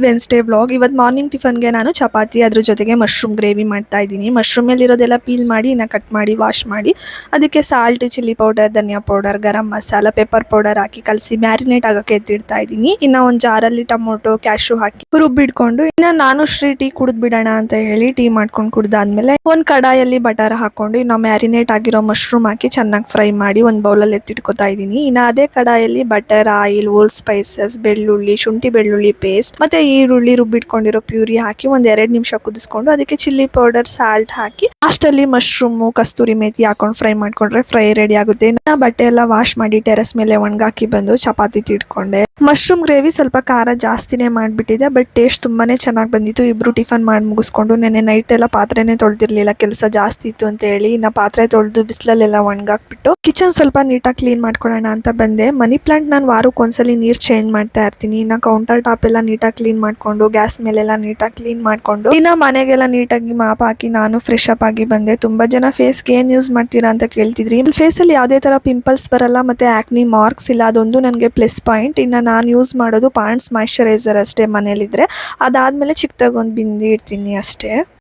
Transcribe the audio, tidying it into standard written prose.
Wednesday vlog. ಇವತ್ತು morning ಟಿಫನ್ಗೆ ನಾನು ಚಪಾತಿ ಅದ್ರ ಜೊತೆಗೆ ಮಶ್ರೂಮ್ ಗ್ರೇವಿ ಮಾಡ್ತಾ ಇದ್ದೀನಿ. ಮಶ್ರೂಮಲ್ಲಿರೋದೆಲ್ಲ ಪೀಲ್ ಮಾಡಿ ಇನ್ನು ಕಟ್ ಮಾಡಿ ವಾಶ್ ಮಾಡಿ ಅದಕ್ಕೆ ಸಾಲ್ಟ್, ಚಿಲ್ಲಿ ಪೌಡರ್, ಧನಿಯಾ powder, garam masala, pepper powder ಹಾಕಿ ಕಲಸಿ ಮ್ಯಾರಿನೇಟ್ ಆಗೋಕ್ಕೆ ಎತ್ತಿಡ್ತಾ ಇದ್ದೀನಿ. ಇನ್ನು ಒಂದು ಜಾರಲ್ಲಿ ಟೊಮೊಟೊ, ಕ್ಯಾಶು ಹಾಕಿ ರುಬ್ಬಿಡ್ಕೊಂಡು ಇನ್ನು ನಾನು ಟೀ ಕುಡಿದ್ ಬಿಡೋಣ ಅಂತ ಹೇಳಿ ಟೀ ಮಾಡ್ಕೊಂಡು ಕುಡ್ದಾದ್ಮೇಲೆ ಒಂದು ಕಡಾಯಲ್ಲಿ ಬಟರ್ ಹಾಕೊಂಡು ಇನ್ನು ಮ್ಯಾರಿನೇಟ್ ಆಗಿರೋ ಮಶ್ರೂಮ್ ಹಾಕಿ ಚೆನ್ನಾಗಿ ಫ್ರೈ ಮಾಡಿ ಒಂದು ಬೌಲಲ್ಲಿ ಎತ್ತಿಟ್ಕೊತಾ ಇದ್ದೀನಿ. ಇನ್ನು ಅದೇ ಕಡಾಯಲ್ಲಿ ಬಟರ್, ಆಯಿಲ್, ಓಲ್ ಸ್ಪೈಸಸ್, ಬೆಳ್ಳುಳ್ಳಿ, ಶುಂಠಿ ಬೆಳ್ಳುಳ್ಳಿ ಪೇಸ್ಟ್ ಮತ್ತೆ ಈರುಳ್ಳಿ ರುಬ್ಬಿಟ್ಕೊಂಡಿರೋ ಪ್ಯೂರಿ ಹಾಕಿ ಒಂದ್ 2 ನಿಮಿಷ ಕುದಿಸ್ಕೊಂಡು ಅದಕ್ಕೆ ಚಿಲ್ಲಿ ಪೌಡರ್, ಸಾಲ್ಟ್ ಹಾಕಿ ಅಷ್ಟಲ್ಲಿ ಮಶ್ರೂಮು, ಕಸ್ತೂರಿ ಮೇಥಿ ಹಾಕೊಂಡು ಫ್ರೈ ಮಾಡ್ಕೊಂಡ್ರೆ ಫ್ರೈ ರೆಡಿ ಆಗುತ್ತೆ. ಬಟ್ಟೆ ಎಲ್ಲ ವಾಶ್ ಮಾಡಿ ಟೆರೆಸ್ ಮೇಲೆ ಒಣಗಾಕಿ ಬಂದು ಚಪಾತಿ ತಿಡ್ಕೊಂಡೆ. ಮಶ್ರೂಮ್ ಗ್ರೇವಿ ಸ್ವಲ್ಪ ಖಾರ ಜಾಸ್ತಿನೇ ಮಾಡ್ಬಿಟ್ಟಿದೆ, ಬಟ್ ಟೇಸ್ಟ್ ತುಂಬಾನೇ ಚೆನ್ನಾಗಿ ಬಂದಿತ್ತು. ಇಬ್ರು ಟಿಫನ್ ಮಾಡಿ ಮುಗಿಸ್ಕೊಂಡು ನೆನ್ನೆ ನೈಟ್ ಎಲ್ಲ ಪಾತ್ರೆನೇ ತೊಳ್ದಿರ್ಲಿಲ್ಲ, ಕೆಲಸ ಜಾಸ್ತಿ ಇತ್ತು ಅಂತ ಹೇಳಿ. ಇನ್ನ ಪಾತ್ರೆ ತೊಳೆದು ಬಿಸಿಲಲ್ಲೆಲ್ಲ ಒಣಗಾಕ್ಬಿಟ್ಟು ಕಿಚನ್ ಸ್ವಲ್ಪ ನೀಟಾಗಿ ಕ್ಲೀನ್ ಮಾಡ್ಕೊಳ್ಳೋಣ ಅಂತ ಬಂದೆ. ಮನಿ ಪ್ಲಾಂಟ್ ನಾನು ವಾರಕ್ಕೆ ಒಂದ್ಸಲಿ ನೀರ್ ಚೇಂಜ್ ಮಾಡ್ತಾ ಇರ್ತೀನಿ. ಇನ್ನ ಕೌಂಟರ್ ಟಾಪ್ ಎಲ್ಲ ನೀಟಾಗಿ ಕ್ಲೀನ್ ಮಾಡ್ಕೊಂಡು ಗ್ಯಾಸ್ ಮೇಲೆಲ್ಲ ನೀಟಾಗಿ ಕ್ಲೀನ್ ಮಾಡ್ಕೊಂಡು ಇನ್ನ ಮನೆಗೆಲ್ಲ ನೀಟಾಗಿ ಮಾಪ್ ಹಾಕಿ ನಾನು ಫ್ರೆಶ್ ಅಪ್ ಆಗಿ ಬಂದೆ. ತುಂಬಾ ಜನ ಫೇಸ್ಗೆ ಏನ್ ಯೂಸ್ ಮಾಡ್ತೀರಾ ಅಂತ ಕೇಳ್ತಿದ್ರಿ. ಫೇಸ್ ಅಲ್ಲಿ ಯಾವುದೇ ತರ ಪಿಂಪಲ್ಸ್ ಬರಲ್ಲ ಮತ್ತೆ ಆಕ್ನಿ ಮಾರ್ಕ್ಸ್ ಇಲ್ಲ, ಅದೊಂದು ನನಗೆ ಪ್ಲಸ್ ಪಾಯಿಂಟ್. ಇನ್ನ ನಾನು ಯೂಸ್ ಮಾಡೋದು ಪಾಂಡ್ಸ್ ಮಾಯಿಶ್ಚರೈಸರ್ ಅಷ್ಟೇ ಮನೇಲಿದ್ರೆ. ಅದಾದ್ಮೇಲೆ ಚಿಕ್ಕದಾಗಿ ಒಂದು ಬಿಂದಿ ಇಡ್ತೀನಿ ಅಷ್ಟೇ.